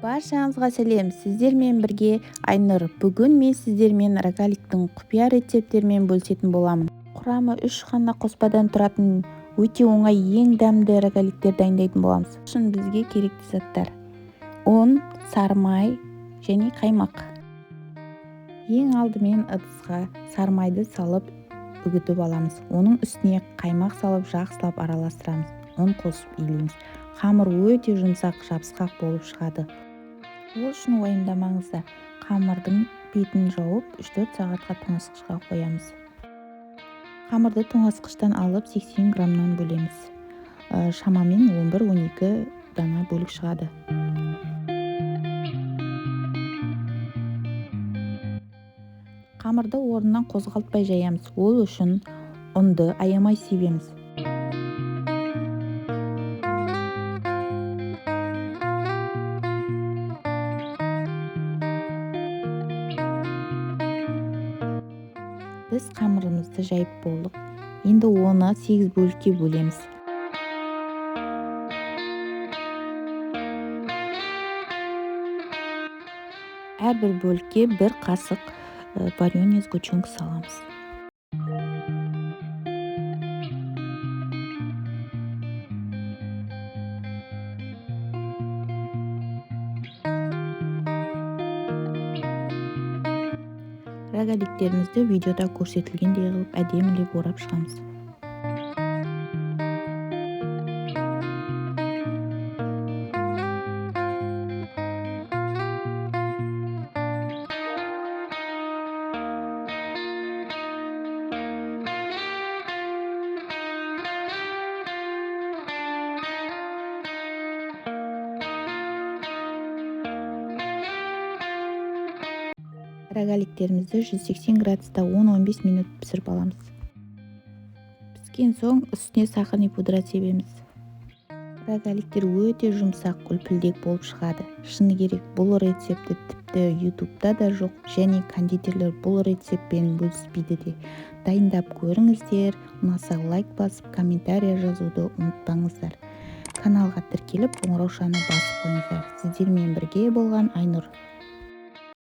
Баршаңызға сәлем, сіздермен бірге Айнұр. Бүгін мен сіздермен рогаликтің құпия рецепттерімен бөлісетін боламын. Құрамы 3 қана қоспадан тұратын өте оңай ең дәмді рогаликтер дайындайтын боламыз. Үшін бізге керекті заттар: ұн, сары май және қаймақ. Ең алдымен ыдысқа сары майды салып үгітіп аламыз. Оның үстіне қаймақ салып жақсылап араластырамыз. Ұн қосып илейміз. Қамыр өте жұмсақ, жабысқақ болып шығады. Ол үшін уайымдамаңыздар. Қамырдың бетін жауып 3-4 сағатқа тоңазытқышқа қоямыз. Қамырды тоңазытқыштан алып 80 граммнан бөлеміз. Шамамен 11-12 дана бөлік шығады. Қамырды орнынан қозғалтпай жаямыз. Ол үшін ұнды аямай себеміз. Біз қамырымызды жайып болдық. Енді оны 8 бөлікке бөлеміз. Әрбір бөлікке 1 қасық варенье сгущенка саламыз. Рогаликтерімізді видеода көрсетілгендей қылып әдемілеп орап шығамыз. Рогаликтерімізді 180 градуста 10-15 минут пісіріп аламыз. Піскен соң үстіне сахар не пудра себеміз. Рогаликтер өте жұмсақ, үлпілдек болып шығады. Шыны керек, бұл рецепті тіпті ютубта да жоқ, және кондитерлер бұл рецептпен бөліспейді де. Дайындап көріңіздер. Ұнаса лайк басып, комментария жазуды ұмытпаңыздар. Каналға тіркеліп, қоңыраушаны басып қойыңыздар. Сіздермен бірге болған Айнұр.